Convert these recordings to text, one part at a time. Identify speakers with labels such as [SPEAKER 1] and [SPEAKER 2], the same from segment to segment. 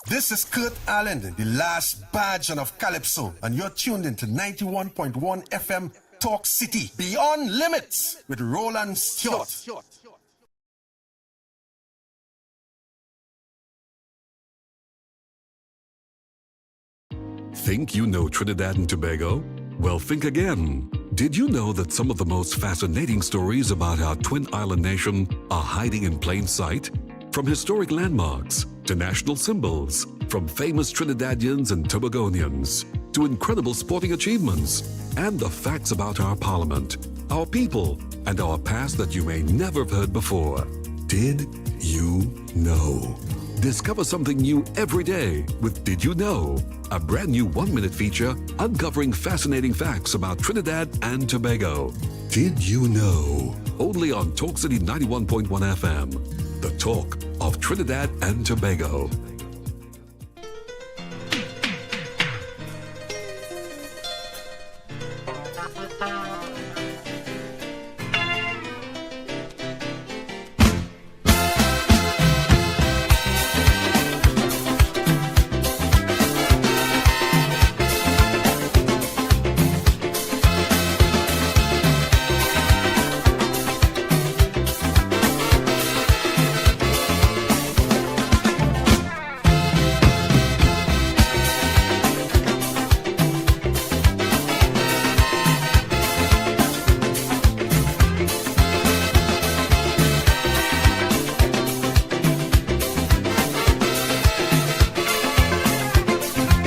[SPEAKER 1] This is Kurt Allen, the last badge of Calypso, and you're tuned into 91.1 FM Talk City, Beyond Limits, with Roland Stewart.
[SPEAKER 2] Think you know Trinidad and Tobago? Well, think again. Did you know that some of the most fascinating stories about our twin island nation are hiding in plain sight? From historic landmarks to national symbols, from famous Trinidadians and Tobagonians to incredible sporting achievements, and the facts about our parliament, our people, and our past that you may never have heard before. Did you know? Discover something new every day with Did You Know? A brand new 1-minute feature uncovering fascinating facts about Trinidad and Tobago. Did you know? Only on Talk City 91.1 FM. The talk of Trinidad and Tobago.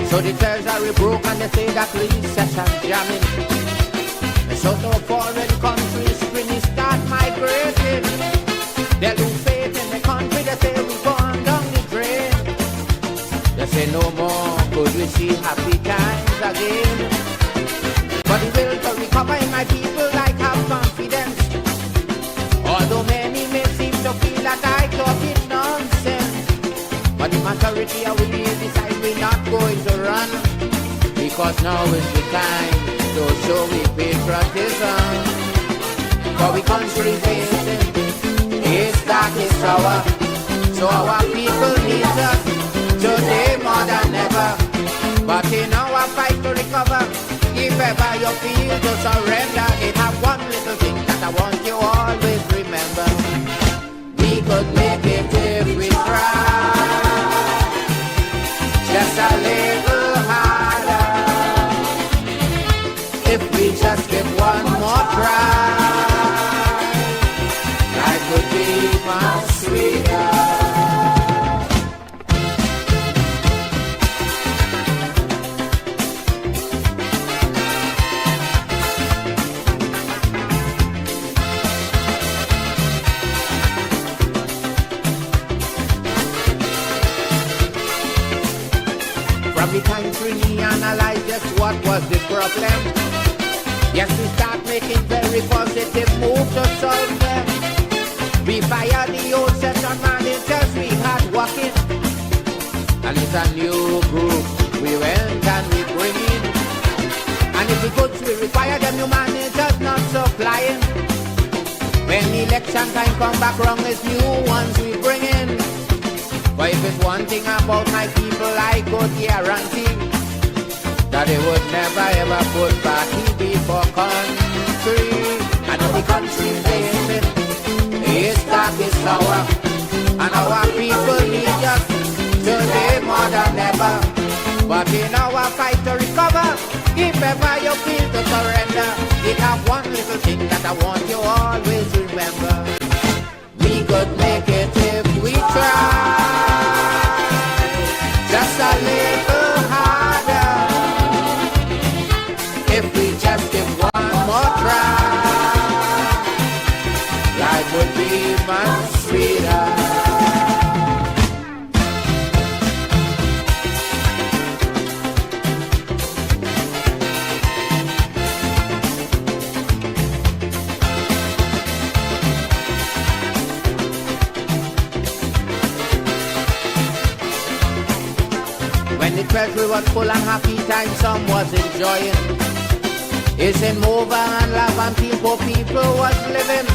[SPEAKER 3] So the treasury broke and they say that recession jamming. So no foreign countries really start migrating. They lose faith in the country, they say we gone down the drain. They say no more could we see happy times again. But the will to recover in my people like have confidence. Although many may seem to feel that I talk it nonsense. But the majority of we decide we're not going to run, because now is the time to show we patriotism. For we country facing is dark, is sour. So our people need us today more than ever. But in our fight to recover, if ever you feel to surrender, it have one little thing that I want you always remember. We could make it if we try. Just a little harder. If we just give one more try, life would be much sweeter. From the country we analyze just what was the problem. Yes, we start making very positive moves to solve them. We fire the old set of managers we had working, and it's a new group we went and we bring in. And if the goods we require, them new managers not supplying. When election time come back wrong, it's new ones we bring in. But if it's one thing about my people, I could guarantee that they would never ever put party before country. And if the country facing is dark, is sour, and our people need us today more than ever. But in our fight to recover, if ever you feel to surrender, it have one little thing that I want you always remember. We could make it if we try. Just a little harder. If we just give one more try, life would be much sweeter. When the treasury was full and happy time, some was enjoying. It's in Mova and Laventille, poor people was living.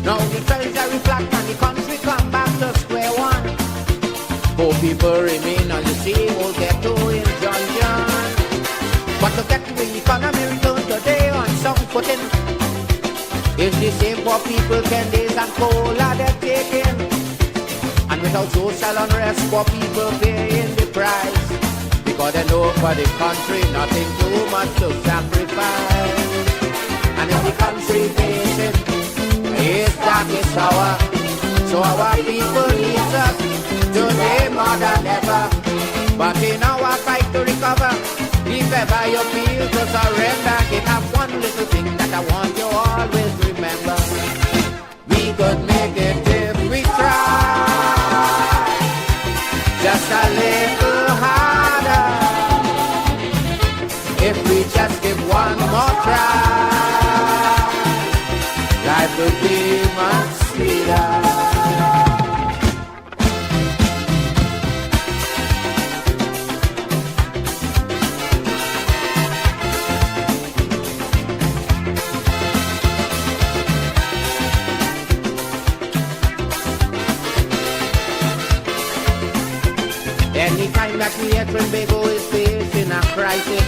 [SPEAKER 3] Now the treasury flat and the country come back to square one. Poor people remain on the same old ghetto in John. But to get the economy return today on some footing, it's the same poor people, Candice and cola they're taking. And without social unrest, poor people paying the price. Because they know for the country, nothing too much to sacrifice. And if the country facing its darkest hour, so our people need us today more than ever. But in our fight to recover, if ever you feel to surrender, it have one little thing that I want you always remember. We could make it if we try, just a little harder. If we just give one more try, life would be much sweeter. Anytime that we at Trinbago is facing a crisis,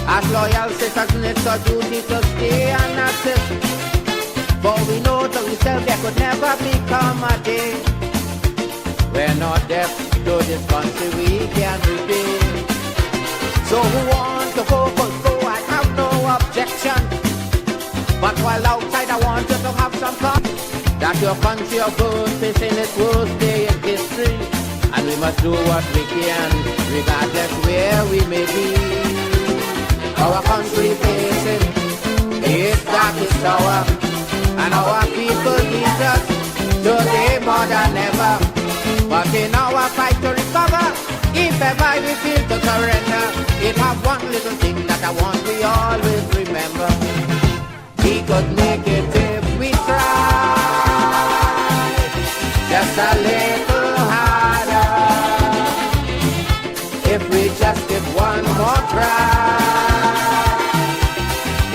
[SPEAKER 3] as loyal citizens it's our duty to stay and assist. For we know to ourselves there could never become a day we're not deaf to this country we can repay. So who want to focus, go, I have no objection. But while outside I want you to have some fun, that your country of good facing its worst day in history. And we must do what we can, regardless where we may be. Our country facing its darkest hour, and our people need us today more than ever. But in our fight to recover, if ever we feel to surrender, it have one little thing that I want we always remember. We could make it if we try, just a little harder. If we just give one more try,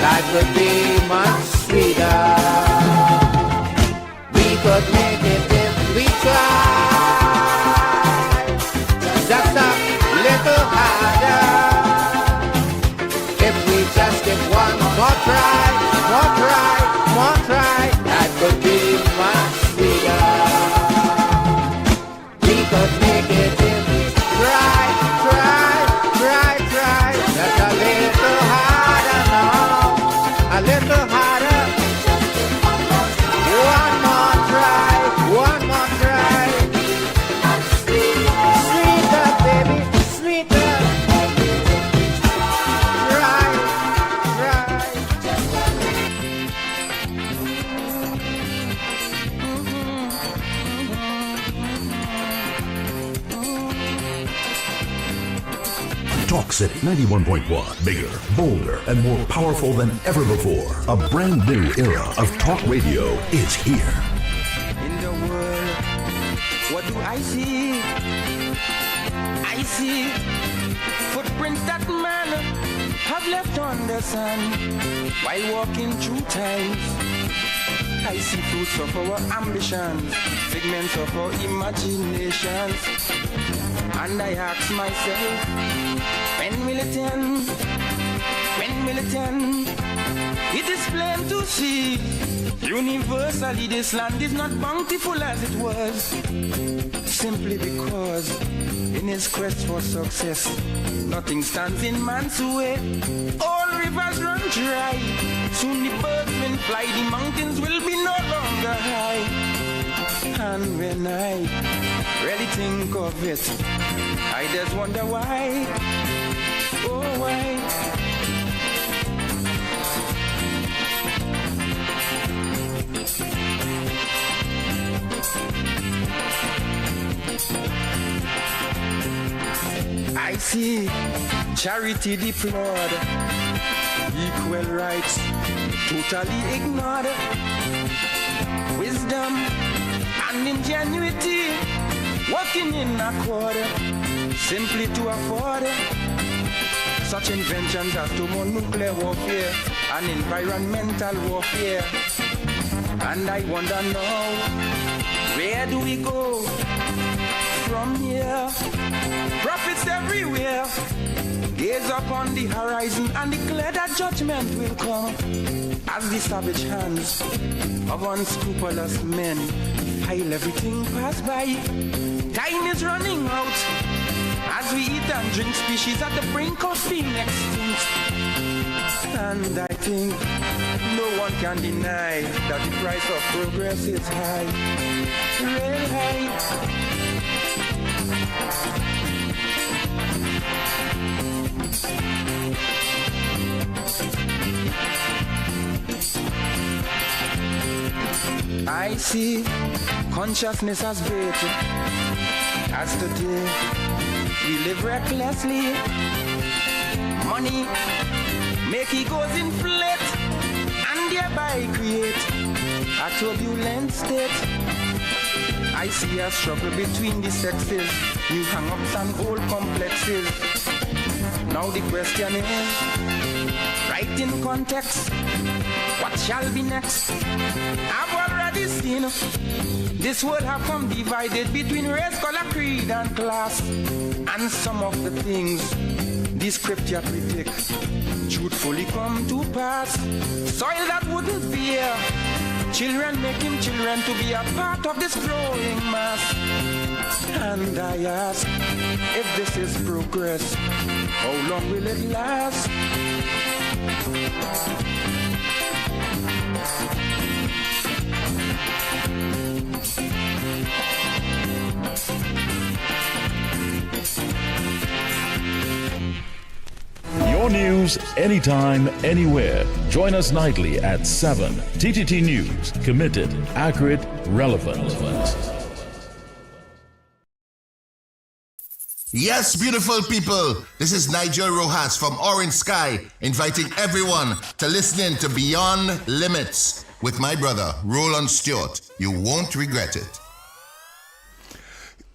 [SPEAKER 3] life would be much sweeter. We could make it if we try, just a little harder. If we just give one more try, life could be much sweeter. We could make it if we try, just a little harder now, a little harder. One more try, sweeter, baby, sweeter. Try.
[SPEAKER 4] Talk City 91.1, bigger, bolder, and more powerful than ever before. A brand new era of talk radio is here.
[SPEAKER 5] In the world, what do I see? I see footprints that man have left on the sand while walking through times. I see fruits of our ambitions, figments of our imaginations. And I ask myself, when will it end? When will it end? It is plain to see, universally this land is not bountiful as it was. Simply because in his quest for success, nothing stands in man's way. All rivers run dry, soon the birds will fly, the mountains will be no longer high. And when I really think of it, I just wonder why, oh why. I see charity deplored, equal rights totally ignored, wisdom and ingenuity working in accord, simply to afford such inventions as thermonuclear warfare and environmental warfare. And I wonder now, where do we go from here. Prophets everywhere gaze upon the horizon and declare that judgment will come as the savage hands of unscrupulous men file everything pass by. Time is running out as we eat and drink, species at the brink of being extinct. And I think no one can deny that the price of progress is high, real high. I see consciousness as great as today we live recklessly. Money make egos inflate and thereby create a turbulent state. I see a struggle between the sexes, new hang-ups and old complexes. Now the question is, right in context, what shall be next? I've already seen this world have come divided between race, color, creed, and class. And some of the things the scripture predict truthfully come to pass. Soil that wouldn't bear children, making children to be a part of this growing mass. And I ask, if this is progress, how long will it last?
[SPEAKER 4] Your news anytime, anywhere. Join us nightly at 7. TTT News. Committed, accurate, relevant.
[SPEAKER 6] Yes, beautiful people. This is Nigel Rojas from Orange Sky, inviting everyone to listen in to Beyond Limits with my brother, Roland Stewart. You won't regret it.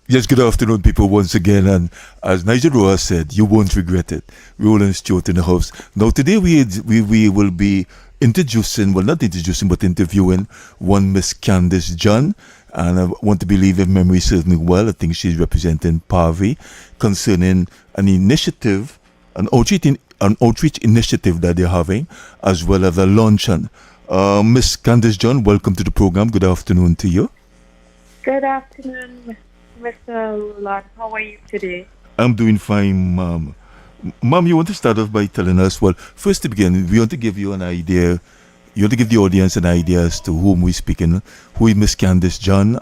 [SPEAKER 7] Yes, good afternoon, people, once again. And as Nigel Rojas said, you won't regret it. Roland Stewart in the house. Now, today we will be introducing, well, not introducing, but interviewing one Miss Candice John. And I want to believe, if memory serves me well, I think she's representing Parvi concerning an initiative, an outreach initiative that they're having, as well as a luncheon. Miss Candice John, welcome to the program. Good afternoon to you.
[SPEAKER 8] Good afternoon, Mr. Roland. How are you today?
[SPEAKER 7] I'm doing fine, Mom. Mom, you want to start off by telling us, well, first to begin, we want to give you an idea. You want to give the audience an idea as to whom we're speaking. Who is Miss Candice John?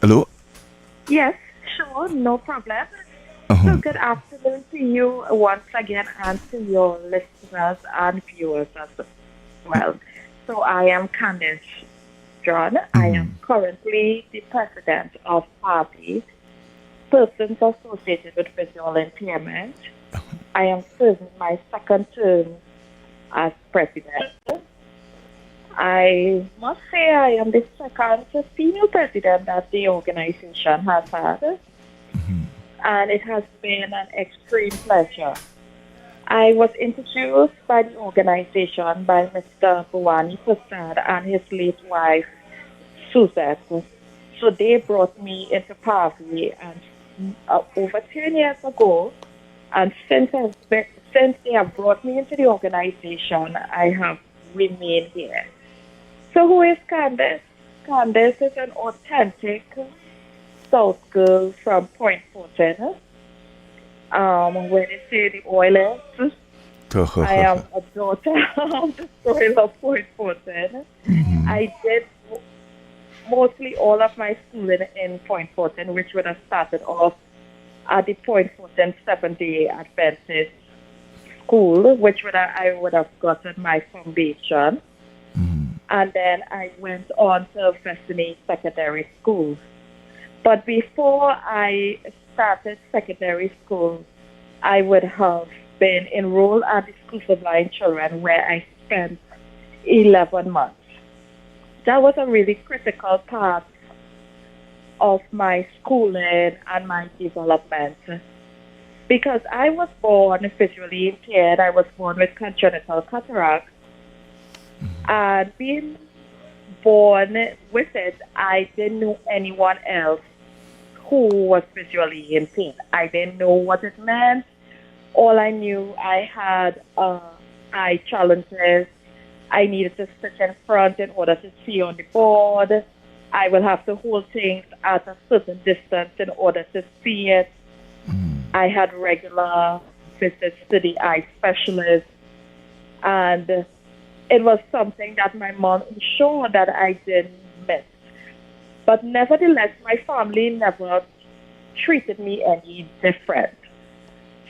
[SPEAKER 7] Hello?
[SPEAKER 8] Yes, sure, no problem. So good afternoon to you once again and to your listeners and viewers as well. So I am Candice John. I am currently the president of PARVI, Persons Associated with Visual Impairment. I am serving my second term as president. I must say I am the second female president that the organization has had. And it has been an extreme pleasure. I was introduced by the organization by Mr. Bhuwani Prasad and his late wife, Suzette. So they brought me into PARVI and over 10 years ago, and since they have brought me into the organization, I have remained here. So who is Candice? Candice is an authentic South girl from Point Fortin. Where they say the oil is. I am a daughter of the soil of Point Fortin. I did mostly all of my schooling in Point Fortin, which would have started off at the Point Fortin Seventh-day Adventist School, which I would have gotten my foundation. And then I went on to Destiny Secondary School. But before I started secondary school, I would have been enrolled at the School for Blind Children, where I spent 11 months. That was a really critical part of my schooling and my development, because I was born visually impaired. I was born with congenital cataract, and being born with it. I didn't know anyone else who was visually impaired. I didn't know what it meant. All I knew, I had eye challenges. I needed to sit in front in order to see on the board. I will have to hold things at a certain distance in order to see it. I had regular visits to the eye specialist, and it was something that my mom ensured that I didn't miss. But nevertheless, my family never treated me any different.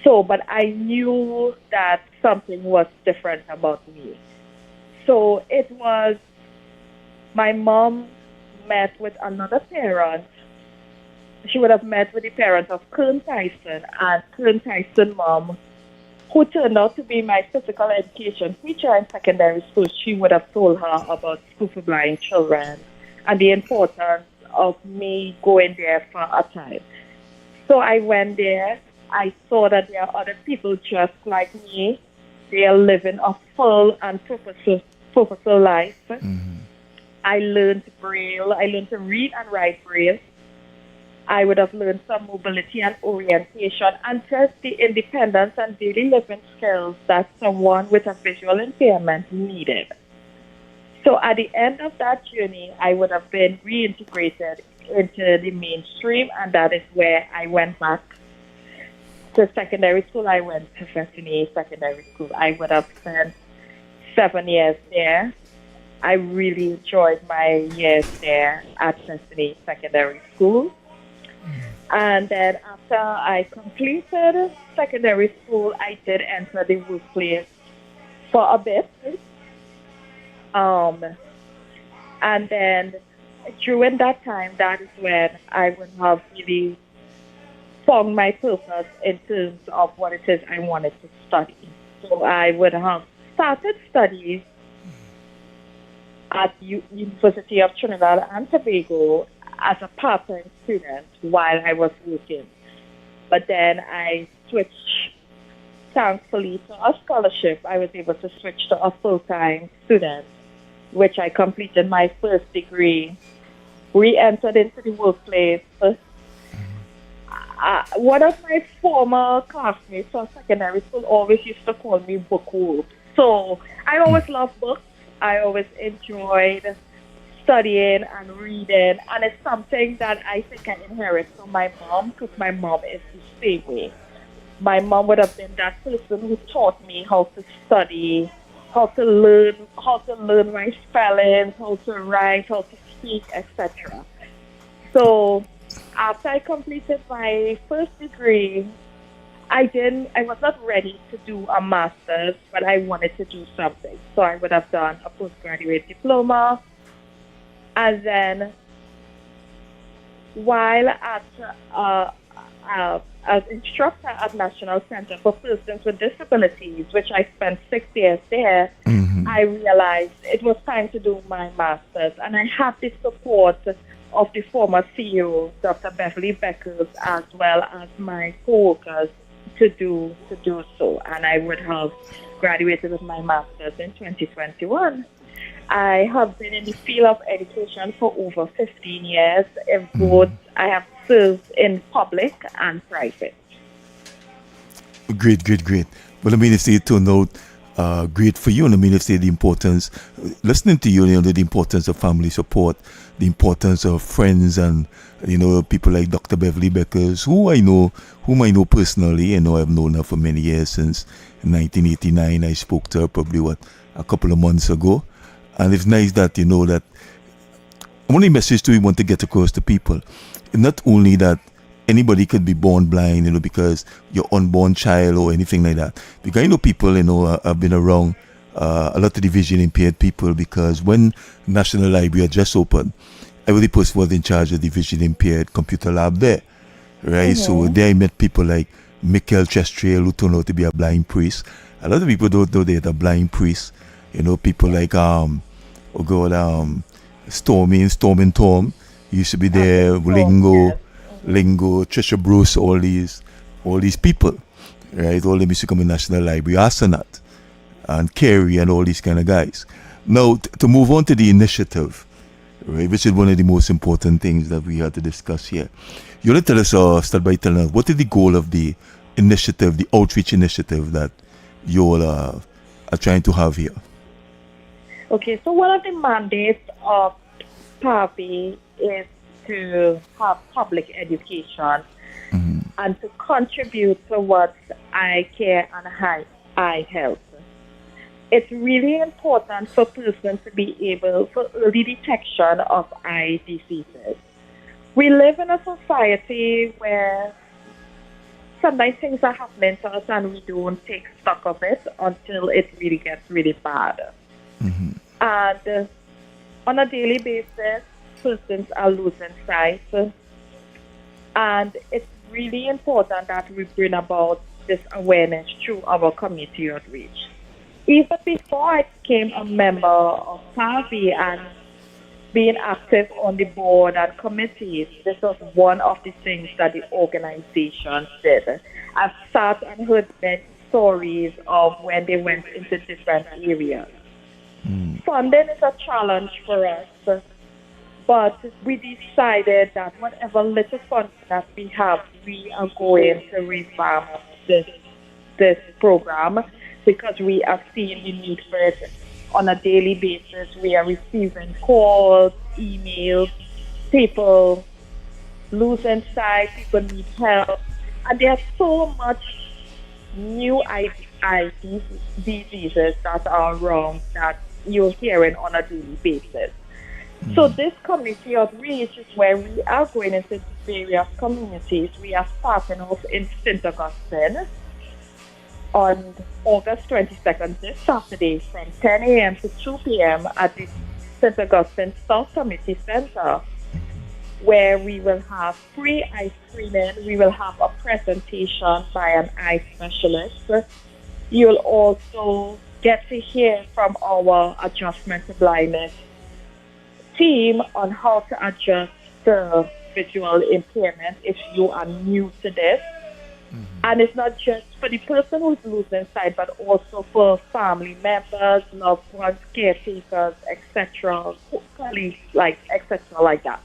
[SPEAKER 8] So, but I knew that something was different about me. So it was, my mom met with another parent. She would have met with the parent of Colonel Tyson, and Colonel Tyson's mom, who turned out to be my physical education teacher in secondary school. She would have told her about school for blind children and the importance of me going there for a time. So I went there. I saw that there are other people just like me. They are living a full and purposeful life. I learned Braille. I learned to read and write Braille. I would have learned some mobility and orientation and just the independence and daily living skills that someone with a visual impairment needed. So at the end of that journey, I would have been reintegrated into the mainstream, and that is where I went back to secondary school. I went to Destiny Secondary School. I would have spent 7 years there. I really enjoyed my years there at Destiny Secondary School. And then after I completed secondary school, I did enter the workplace for a bit. And then during that time, that is when I would have really found my purpose in terms of what it is I wanted to study. So I would have started studies at University of Trinidad and Tobago as a part-time student while I was working. But then I switched, thankfully, to a scholarship. I was able to switch to a full-time student, which I completed my first degree, re-entered into the workplace. One of my former classmates from secondary school always used to call me bookworm. So I always loved books. I always enjoyed studying and reading, and it's something that I think I inherit from my mom, because my mom is the same way. My mom would have been that person who taught me how to study, how to learn my spellings, how to write, how to speak, etc. So after I completed my first degree, I was not ready to do a master's, but I wanted to do something. So I would have done a postgraduate diploma. And then while as instructor at National Center for Persons with Disabilities, which I spent 6 years there, I realized it was time to do my master's. And I had the support of the former CEO, Dr. Beverly Beckers, as well as my co-workers to do so. And I would have graduated with my master's in 2021. I have been in the field of education for over 15 years. In both, I have served in public and private.
[SPEAKER 7] Great. Well, I mean, if they turned out great for you, and I mean, if they the importance, listening to you, the importance of family support, the importance of friends, and people like Dr. Beverly Beckers, whom I know personally. I've known her for many years, since 1989. I spoke to her probably a couple of months ago. And it's nice that that only message we want to get across to people. Not only that anybody could be born blind, because your unborn child or anything like that. Because I know people, have been around a lot of the vision impaired people, because when National Library had just opened, I was the person was in charge of the vision impaired computer lab there, right? So there I met people like Michael Chestriel, who turned out to be a blind priest. A lot of people don't know they're a blind priest. People like Stormy and Tom used to be there, Lingo, Trisha Bruce, all these people, right? All them used to come in National Library, Astronaut, and Kerry, and all these kind of guys. Now, to move on to the initiative, right? Which is one of the most important things that we had to discuss here. You want to tell us, start by telling us, what is the goal of the initiative, the outreach initiative that you all are trying to have here?
[SPEAKER 8] Okay, so one of the mandates of PAVI is to have public education and to contribute towards eye care and eye health. It's really important for persons to be able for early detection of eye diseases. We live in a society where sometimes things are happening to us and we don't take stock of it until it really gets really bad. And on a daily basis, persons are losing sight. And it's really important that we bring about this awareness through our community outreach. Even before I became a member of PAVI and being active on the board and committees, this was one of the things that the organization did. I've sat and heard many stories of when they went into different areas. Funding is a challenge for us, but we decided that whatever little funding that we have, we are going to revamp this program because we are seeing the need for it on a daily basis. We are receiving calls, emails, people losing sight, people need help, and there's so much new eye diseases that are around that you're hearing on a daily basis. So this community outreach is where we are going into various communities. We are starting off in St. Augustine on August 22nd, this Saturday, from 10 a.m. to 2 p.m. at the St. Augustine South Community Center, where we will have free eye screening. We will have a presentation by an eye specialist. You'll also get to hear from our adjustment to blindness team on how to adjust the visual impairment if you are new to this. And it's not just for the person who's losing sight, but also for family members, loved ones, caretakers, etc., colleagues, etc., like that.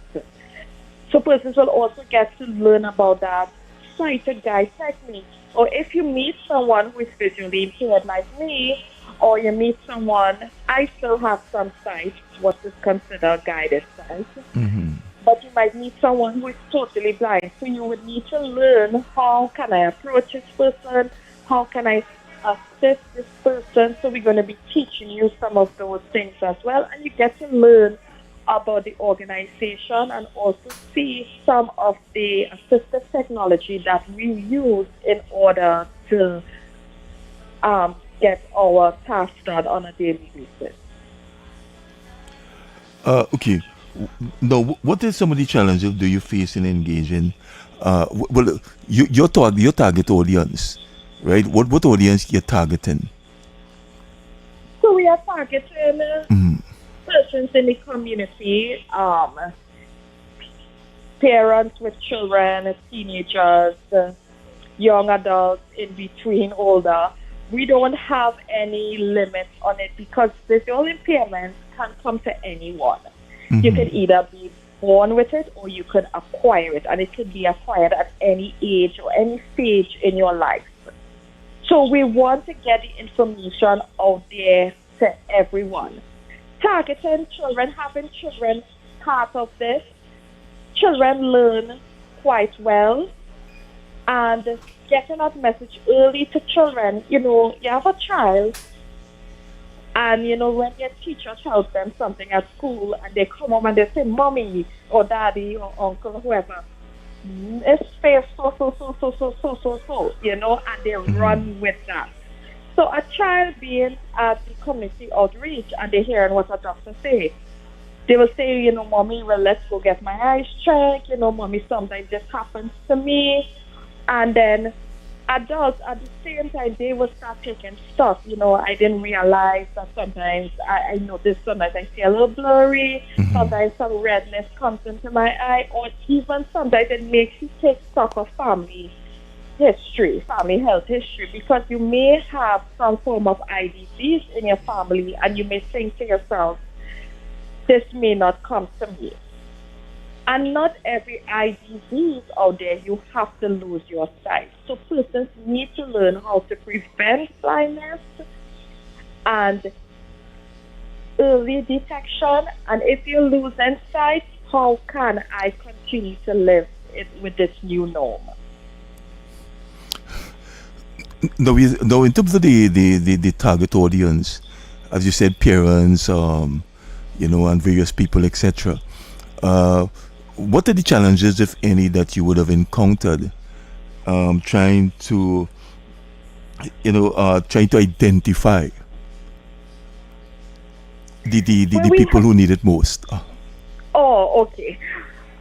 [SPEAKER 8] So persons will also get to learn about that sighted guide technique. Or if you meet someone who is visually impaired like me, or you meet someone, I still have some sight, what is considered guided sight. But you might meet someone who is totally blind. So you would need to learn, how can I approach this person? How can I assist this person? So we're going to be teaching you some of those things as well. And you get to learn about the organization and also see some of the assistive technology that we use in order to get our tasks done on a daily basis.
[SPEAKER 7] Okay. Now, what are some of the challenges do you face in engaging? Well, your target audience, right? What audience you're targeting?
[SPEAKER 8] So we are targeting persons in the community, parents with children, teenagers, young adults, in between, older. We don't have any limits on it because visual impairment can come to anyone. You could either be born with it or you could acquire it, and it could be acquired at any age or any stage in your life. So we want to get the information out there to everyone. Targeting children, having children part of this. Children learn quite well, and getting that message early to children. You have a child, and when your teacher tells them something at school and they come home and they say, "Mommy," or "Daddy," or "Uncle," whoever, it's face so, and they run with that. So a child being at the community outreach and they're hearing what a doctor say, they will say, "Mommy, well, let's go get my eyes checked. Mommy, sometimes this happens to me." And then adults at the same time, they will start taking stuff. I didn't realize that sometimes I notice sometimes I see a little blurry, sometimes some redness comes into my eye, or even sometimes it makes you take stock of family history, family health history, because you may have some form of eye disease in your family, and you may think to yourself, this may not come to me. And not every eye disease out there, you have to lose your sight. So persons need to learn how to prevent blindness and early detection. And if you lose sight, how can I continue to live with this new norm?
[SPEAKER 7] Now, in terms of the target audience, as you said, parents, and various people, etc. What are the challenges, if any, that you would have encountered trying to identify the people who need it most?
[SPEAKER 8] Oh, okay.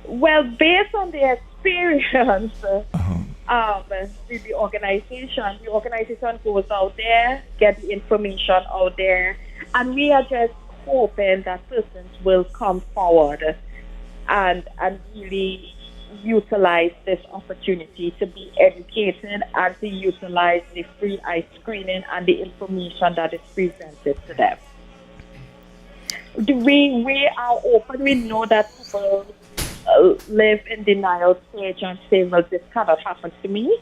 [SPEAKER 8] Well, based on the experience with the organization goes out there, get the information out there, and we are just hoping that persons will come forward and really utilize this opportunity to be educated and to utilize the free eye screening and the information that is presented to them. We are open. We know that people live in denial stage and say, well, this cannot happen to me.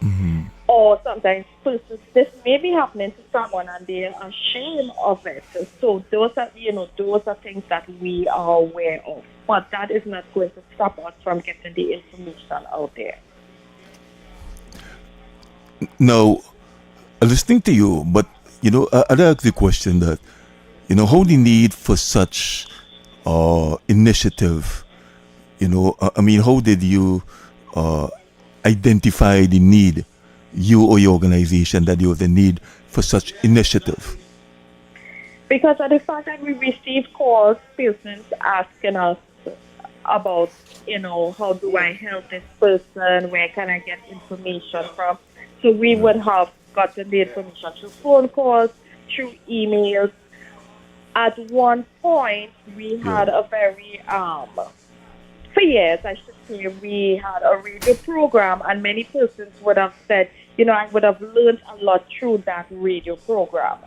[SPEAKER 7] Mm-hmm.
[SPEAKER 8] Or sometimes persons, this may be happening to someone and they are ashamed of it. So those are things that we are aware of. But that is not going to stop us from getting the information out there.
[SPEAKER 7] Now, listening to you, but I'd ask the question that, how the need for such initiative, how did you identify the need, you or your organization, that you have the need for such initiative?
[SPEAKER 8] Because at the fact that we receive calls, persons asking us about, how do I help this person, where can I get information from? So we would have gotten the information through phone calls, through emails. At one point, we had a very, for years, I should say, we had a radio program, and many persons would have said, I would have learned a lot through that radio program.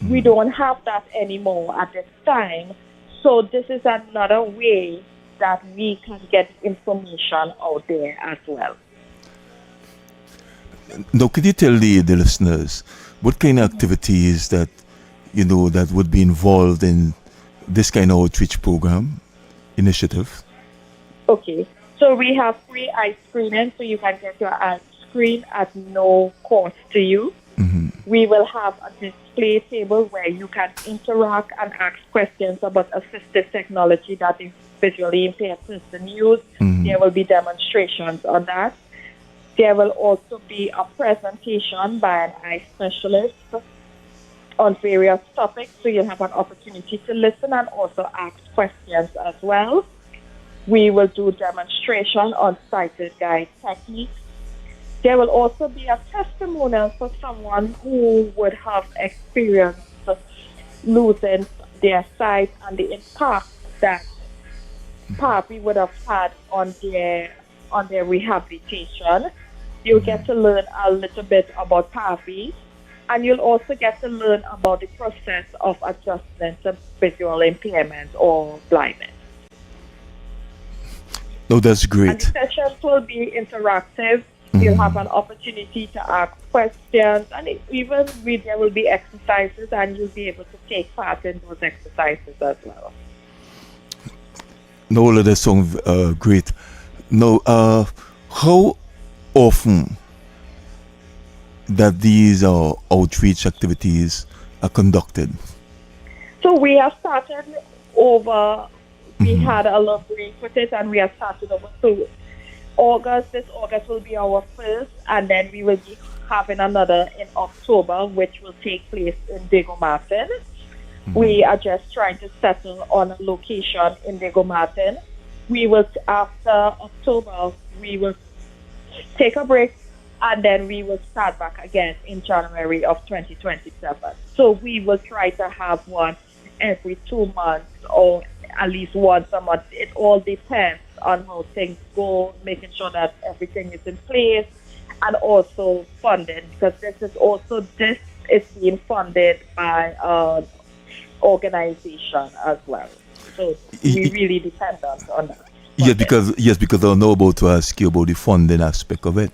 [SPEAKER 8] We don't have that anymore at this time. So this is another way that we can get information out there as well.
[SPEAKER 7] Now, could you tell the listeners what kind of activities that that would be involved in this kind of outreach program initiative?
[SPEAKER 8] Okay, so we have free eye screening, so you can get your eye screened at no cost to you.
[SPEAKER 7] Mm-hmm.
[SPEAKER 8] We will have a display table where you can interact and ask questions about assistive technology that is visually impaired person use.
[SPEAKER 7] Mm-hmm.
[SPEAKER 8] There will be demonstrations on that. There will also be a presentation by an eye specialist on various topics, so you'll have an opportunity to listen and also ask questions as well. We will do demonstration on sighted guide techniques. There will also be a testimonial for someone who would have experienced losing their sight and the impact that PAPI would have had on their rehabilitation. You'll get to learn a little bit about PAPI, and you'll also get to learn about the process of adjustment to visual impairment or blindness.
[SPEAKER 7] No, that's great.
[SPEAKER 8] And the sessions will be interactive. You'll have an opportunity to ask questions, and there will be exercises, and you'll be able to take part in those exercises as well.
[SPEAKER 7] No, that sounds great. Now, how often that these outreach activities are conducted?
[SPEAKER 8] So we have started over. We had a little break with it, and we have started over. So this August will be our first, and then we will be having another in October, which will take place in Diego Martin. We are just trying to settle on a location in Diego Martin. We will, after October, we will take a break, and then we will start back again in January of 2027. So we will try to have one every 2 months or at least once a month. It all depends on how things go, making sure that everything is in place, and also funded, because this is being funded by an organization as well. So we really dependent on that.
[SPEAKER 7] Because I know about to ask you about the funding aspect of it.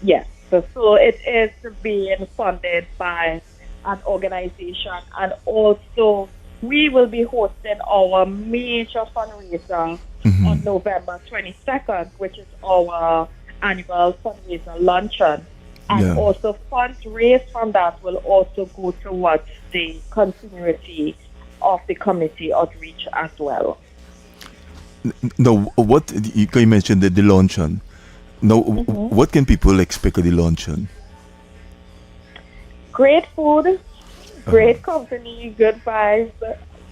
[SPEAKER 8] Yes. So it is being funded by an organization, and also we will be hosting our major fundraiser on November 22nd, which is our annual fundraiser luncheon. And also funds raised from that will also go towards the continuity of the community outreach as well.
[SPEAKER 7] Now, what you mentioned the luncheon. Now, what can people expect at the luncheon?
[SPEAKER 8] Great food, great company, good vibes,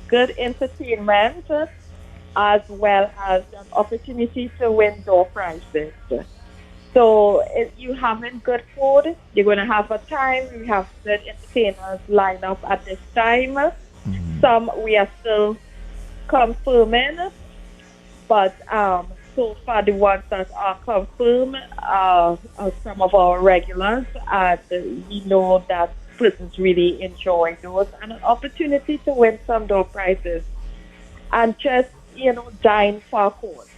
[SPEAKER 8] good entertainment, as well as an opportunity to win door prizes. So if you having good food, you're going to have a time. We have good entertainers lined up at this time. Some we are still confirming, but so far the ones that are confirmed are some of our regulars, and we know that persons really enjoy those, and an opportunity to win some door prizes and just, dine for a cause.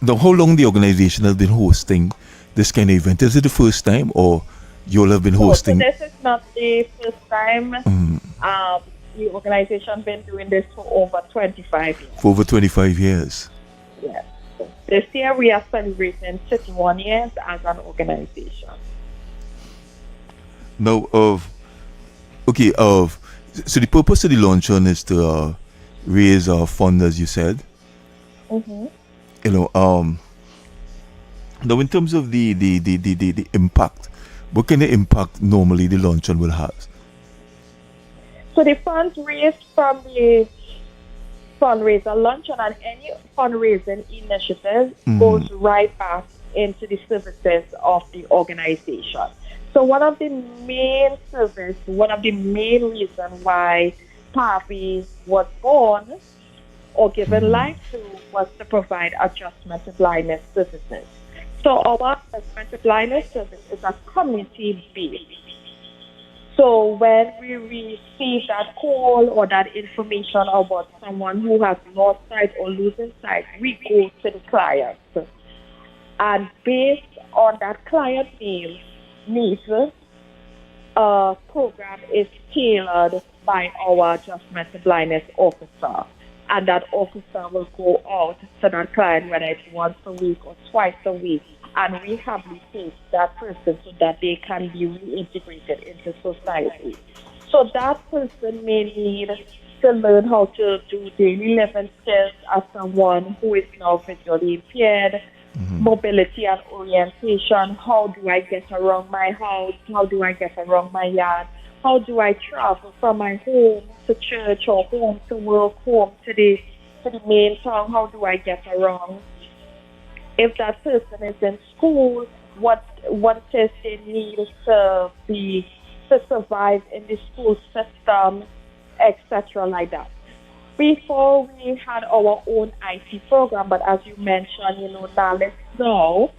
[SPEAKER 7] Now, how long the organization has been hosting this kind of event? Is it the first time, or you'll have been hosting?
[SPEAKER 8] So this is not the first time. The organization been doing this for over 25 years.
[SPEAKER 7] For over 25 years.
[SPEAKER 8] Yes. This year we are celebrating 31 years as an organization.
[SPEAKER 7] Now, so the purpose of the luncheon is to raise funds, as you said. Now in terms of the impact, what kind of impact normally the luncheon will have?
[SPEAKER 8] So the funds raised from the fundraiser luncheon and any fundraising initiative goes right back into the services of the organization. So one of the main reasons why PAVI was born or given life to was to provide adjustment to blindness services. So our adjustment to blindness service is a community-based. So when we receive that call or that information about someone who has lost sight or losing sight, we go to the client. And based on that client needs, a program is tailored by our adjustment to blindness officer. And that officer will go out to that client, whether it's once a week or twice a week, and rehabilitate that person so that they can be reintegrated into society. So that person may need to learn how to do daily living skills as someone who is now visually impaired, mobility and orientation. How do I get around my house? How do I get around my yard? How do I travel from my home to church or home to work, home to the main town? How do I get around? If that person is in school, what is they need to survive in the school system, etc. like that. Before we had our own IT program, but as you mentioned, Knowledge now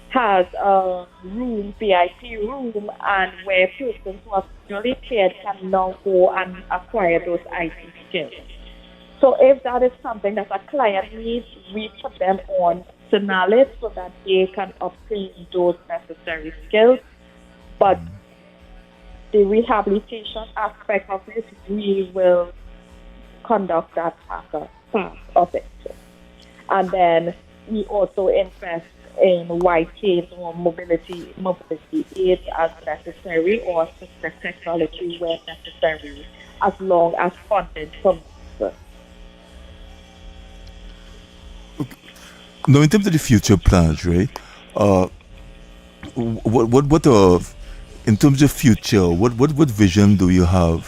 [SPEAKER 8] has a room, VIP room, and where persons who are visually impaired can now go and acquire those IT skills. So if that is something that a client needs, we put them on to Knowledge so that they can obtain those necessary skills. But the rehabilitation aspect of it, we will conduct that part of it. And then we also invest in white aids or mobility aids as necessary, or assistive technology where necessary, as long as funded from.
[SPEAKER 7] Now, in terms of the future plans, right? What in terms of future, what vision do you have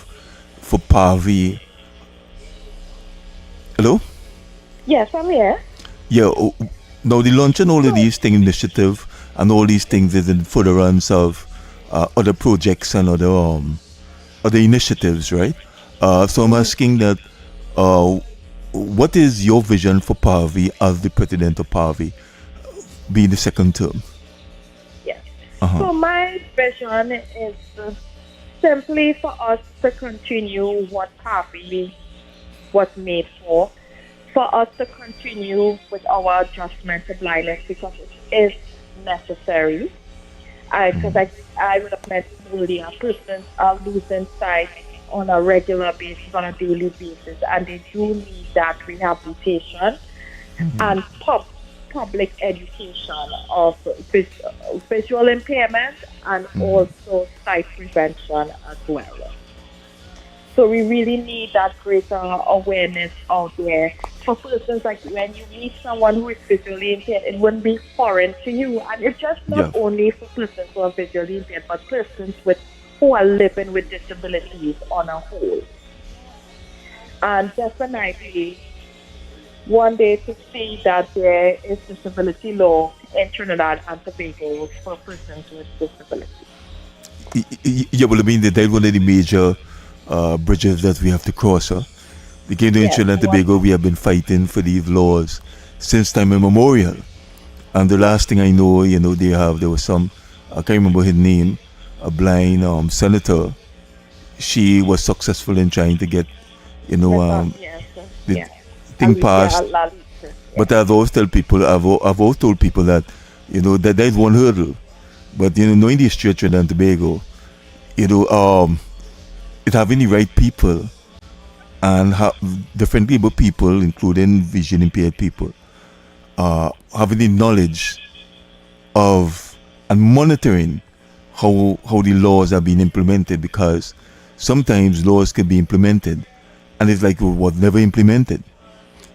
[SPEAKER 7] for PAVI? Hello?
[SPEAKER 8] Yes, I'm here.
[SPEAKER 7] Yeah. Now, the launch and all of these things, initiative, and all these things is in furtherance of other projects and other initiatives, right? So I'm asking that, what is your vision for PAVI as the president of PAVI, being the second term?
[SPEAKER 8] Yes. So my vision is simply for us to continue what Harvey was made for us to continue with our adjustment to blindness because it is necessary. Because I would have mentioned earlier, persons are losing sight on a regular basis, on a daily basis, and they do need that rehabilitation and public education of visual impairment and also sight prevention as well. So we really need that greater awareness out there. For persons, like when you meet someone who is visually impaired, it wouldn't be foreign to you. And it's just not only for persons who are visually impaired, but persons who are living with disabilities on a whole. And definitely, one day to see that there is disability law in Trinidad and Tobago for persons with disabilities.
[SPEAKER 7] Yeah, well, I mean, that's one of the major bridges that we have to cross. Because in Trinidad and Tobago, we have been fighting for these laws since time immemorial. And the last thing I know, there was some, I can't remember his name, a blind senator. She was successful in trying to get, the thing passed. But I've always told people, I've always told people that, that there's one hurdle. But, knowing the history of Trinidad and Tobago, it having the right people and different people, including vision impaired people, having the knowledge of and monitoring how the laws are being implemented, because sometimes laws can be implemented and it's like was never implemented.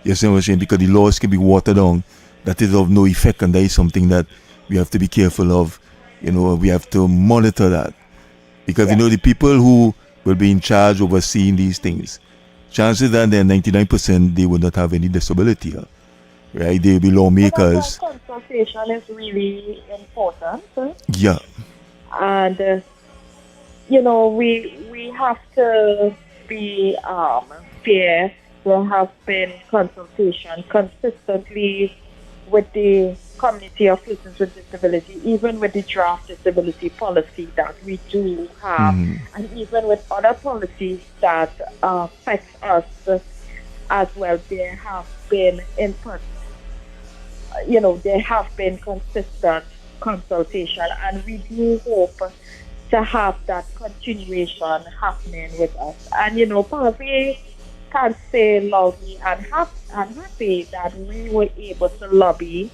[SPEAKER 7] You see what I'm saying? Because the laws can be watered down, that is of no effect, and that is something that we have to be careful of. We have to monitor that, because the people who will be in charge overseeing these things, chances are that 99% they will not have any disability, right? They will be lawmakers.
[SPEAKER 8] Consultation is really important.
[SPEAKER 7] Yeah.
[SPEAKER 8] And we have to be fair. There have been consultation consistently with the community of persons with disability, even with the draft disability policy that we do have, and even with other policies that affect us as well. There have been input, there have been consistent consultation, and we do hope to have that continuation happening with us. And probably can say loudly and happy that we were able to lobby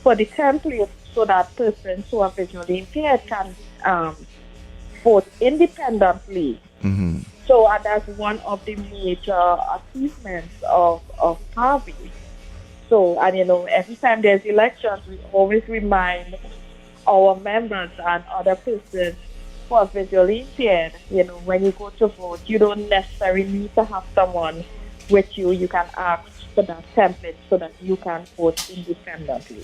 [SPEAKER 8] for the template so that persons who are visually impaired can vote independently. So, and that's one of the major achievements of Harvey. So, and every time there's elections, we always remind our members and other persons who are visually impaired, when you go to vote, you don't necessarily need to have someone with you. You can ask for that template so that you can vote independently.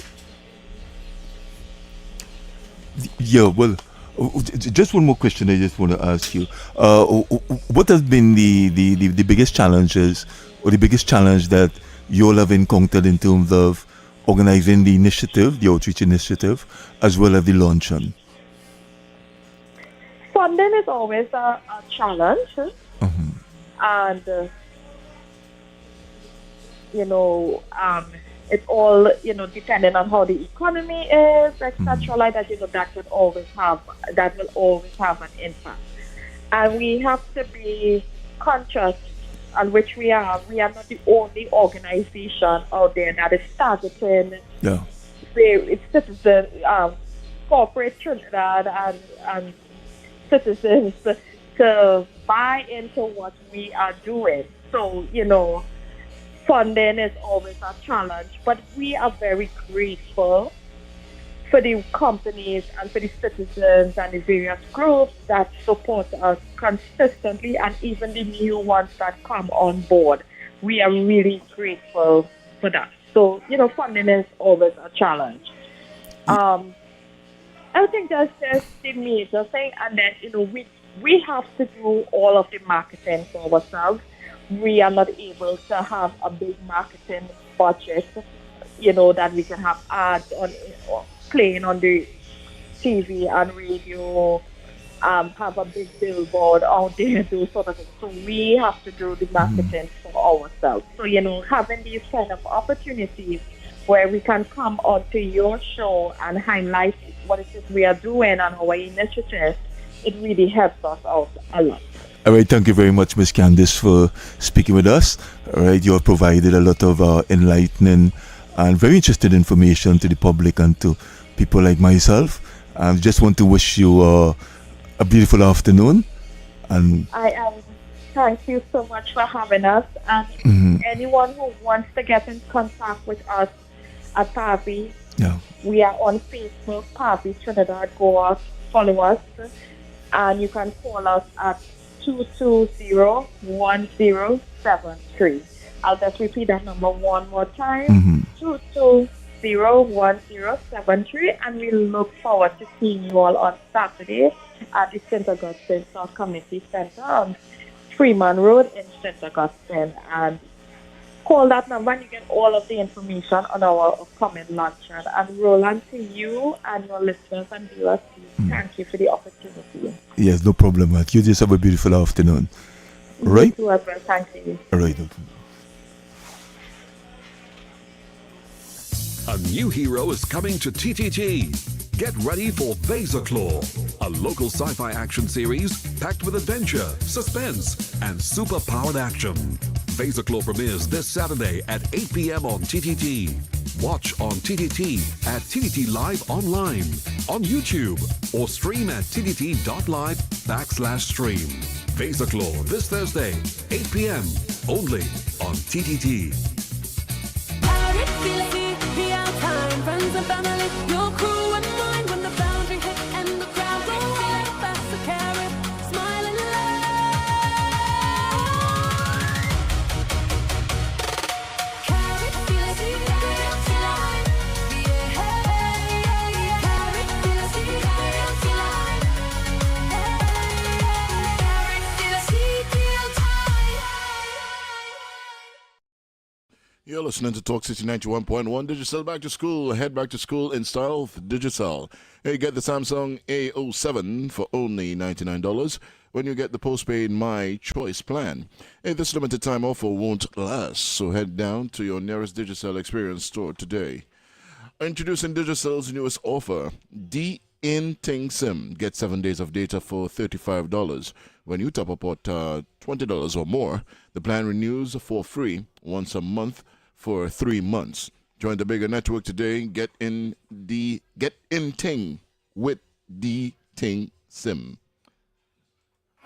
[SPEAKER 7] Yeah, well, just one more question I just want to ask you. What has been the biggest challenges or the biggest challenge that you all have encountered in terms of organizing the initiative, the outreach initiative, as well as the luncheon?
[SPEAKER 8] Funding is always a challenge. And, it's all, depending on how the economy is, etc. Like that, that will always have an impact. And we have to be conscious, and which we are. We are not the only organization out there that is targeting its citizens, corporate Trinidad and citizens to buy into what we are doing. So, funding is always a challenge, but we are very grateful for the companies and for the citizens and the various groups that support us consistently, and even the new ones that come on board. We are really grateful for that. So, funding is always a challenge. I think that's just the major thing, and then, we have to do all of the marketing for ourselves. We are not able to have a big marketing budget, that we can have ads on playing on the TV and radio have a big billboard out there, do sort of thing. So we have to do the marketing for ourselves. So, having these kind of opportunities where we can come onto your show and highlight what it is we are doing and our initiatives, it really helps us out a lot.
[SPEAKER 7] All right, thank you very much, Miss Candice, for speaking with us. All right, you have provided a lot of enlightening and very interesting information to the public and to people like myself. I just want to wish you a beautiful afternoon. And
[SPEAKER 8] thank you so much for having us. And anyone who wants to get in contact with us at Parvy, we are on Facebook, Parvy Trinidad. Go out, follow us, and you can call us at 220-1073. I'll just repeat that number one more time. 220-1073, and we look forward to seeing you all on Saturday at the St. Augustine South Community Center on Freeman Road in St. Augustine. And call that number and you get all of the information on our upcoming luncheon. And Roland, to you and your listeners and viewers, thank you for the opportunity.
[SPEAKER 7] Yes, no problem, Matt. You just have a beautiful afternoon. All right?
[SPEAKER 8] You as well. Thank you.
[SPEAKER 7] All right, no problem.
[SPEAKER 2] A new hero is coming to TTT. Get ready for Claw, a local sci-fi action series packed with adventure, suspense, and super-powered action. Claw premieres this Saturday at 8 p.m. on TTT. Watch on TTT at TTT Live Online, on YouTube, or stream at ttt.live/stream. Claw this Thursday, 8 p.m. only on TTT.
[SPEAKER 9] Friends and family, your crew and mine. When the boundary hit and the crowd go wild, pass the carrot, smiling loud. Carrot, feel it, carrot, line. Yeah, carrot, feel it, carrot, line. Carrot, feel it, time.
[SPEAKER 10] You're listening to Talk City 91.1 Digicel Back to School. Head back to school in style with Digicel. Hey, get the Samsung A07 for only $99 when you get the postpaid My Choice plan. Hey, this limited time offer won't last, so head down to your nearest Digicel Experience store today. Introducing Digicel's newest offer, D-In-Ting SIM. Get 7 days of data for $35. When you top up at $20 or more, the plan renews for free once a month for 3 months. Join the bigger network today. Get in Ting with D-Ting SIM.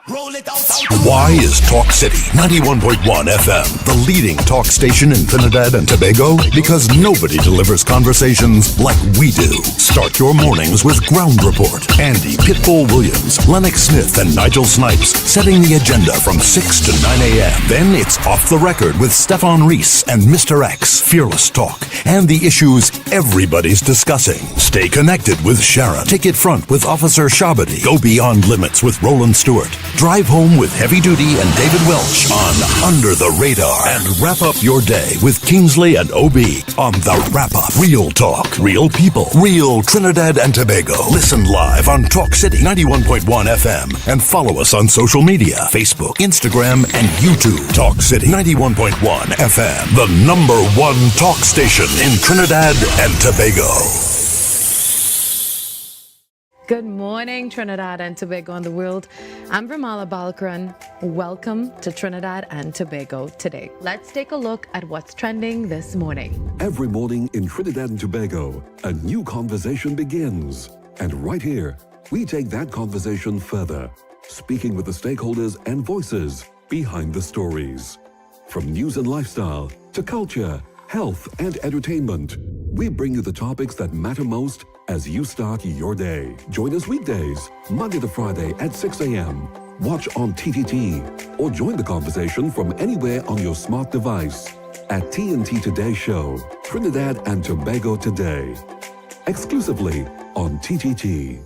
[SPEAKER 4] Roll it out. Why is Talk City 91.1 FM the leading talk station in Trinidad and Tobago? Because nobody delivers conversations like we do. Start your mornings with Ground Report. Andy Pitbull Williams, Lennox Smith, and Nigel Snipes setting the agenda from 6 to 9 a.m. Then it's Off the Record with Stefan Reese and Mr. X, Fearless Talk, and the issues everybody's discussing. Stay connected with Sharon. Ticket Front with Officer Shabadi. Go Beyond Limits with Roland Stewart. Drive home with Heavy Duty and David Welch on Under the Radar. And wrap up your day with Kingsley and OB on The Wrap Up. Real talk, real people, real Trinidad and Tobago. Listen live on Talk City 91.1 FM and follow us on social media, Facebook, Instagram, and YouTube. Talk City 91.1 FM, the #1 talk station in Trinidad and Tobago.
[SPEAKER 11] Good morning, Trinidad and Tobago and the world. I'm Vermala Balkaran. Welcome to Trinidad and Tobago today. Let's take a look at what's trending this morning.
[SPEAKER 2] Every morning in Trinidad and Tobago, a new conversation begins. And right here, we take that conversation further, speaking with the stakeholders and voices behind the stories. From news and lifestyle to culture, health, and entertainment, we bring you the topics that matter most as you start your day. Join us weekdays, Monday to Friday at 6 a.m. Watch on TTT or join the conversation from anywhere on your smart device at TNT Today Show, Trinidad and Tobago Today, exclusively on TTT.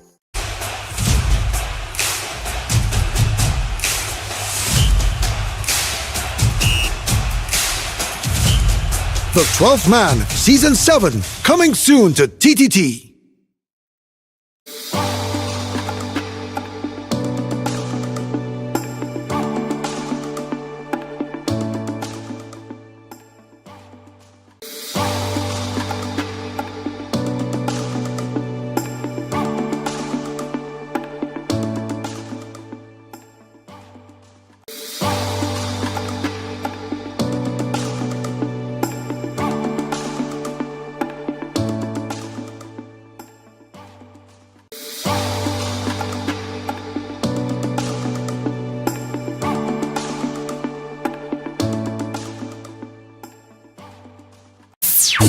[SPEAKER 12] The 12th Man, Season 7, coming soon to TTT.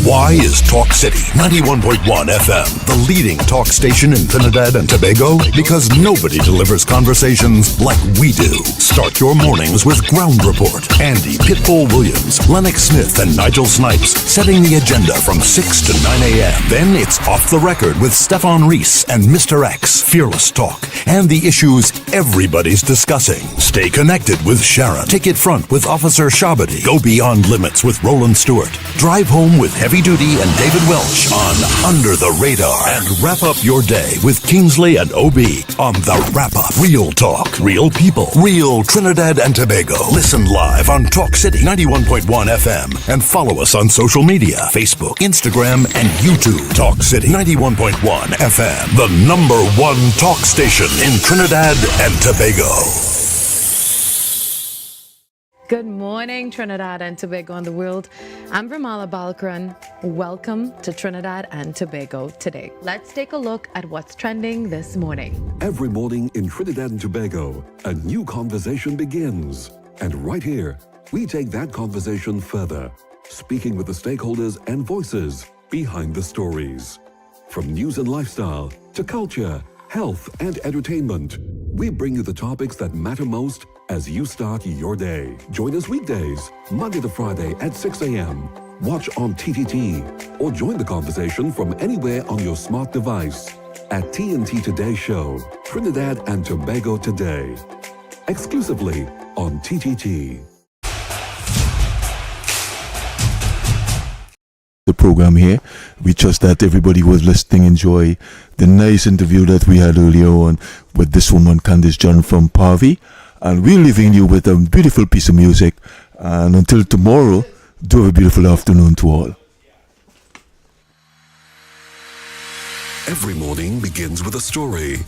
[SPEAKER 4] Why is Talk City 91.1 FM the leading talk station in Trinidad and Tobago? Because nobody delivers conversations like we do. Start your mornings with Ground Report. Andy Pitbull Williams, Lennox Smith, and Nigel Snipes setting the agenda from 6 to 9 a.m. Then it's Off the Record with Stefan Reese and Mr. X, Fearless Talk, and the issues everybody's discussing. Stay connected with Sharon. Ticket Front with Officer Shabadi. Go Beyond Limits with Roland Stewart. Drive Home with Heavy Duty and David Welch on Under the Radar. And wrap up your day with Kingsley and OB on The Wrap Up. Real talk, real people, real Trinidad and Tobago. Listen live on Talk City 91.1 FM and follow us on social media, Facebook, Instagram, and YouTube. Talk City 91.1 FM, the #1 talk station in Trinidad and Tobago.
[SPEAKER 11] Good morning, Trinidad and Tobago and the world. I'm Vermala Balkaran. Welcome to Trinidad and Tobago today. Let's take a look at what's trending this morning.
[SPEAKER 2] Every morning in Trinidad and Tobago, a new conversation begins. And right here, we take that conversation further, speaking with the stakeholders and voices behind the stories. From news and lifestyle to culture, health, and entertainment, we bring you the topics that matter most as you start your day. Join us weekdays, Monday to Friday at 6 a.m. Watch on TTT or join the conversation from anywhere on your smart device at TNT Today Show, Trinidad and Tobago Today, exclusively on TTT.
[SPEAKER 7] The program here. We trust that everybody who was listening enjoy the nice interview that we had earlier on with this woman, Candice John from Parvi. And we're leaving you with a beautiful piece of music. And until tomorrow, do have a beautiful afternoon to all.
[SPEAKER 2] Every morning begins with a story.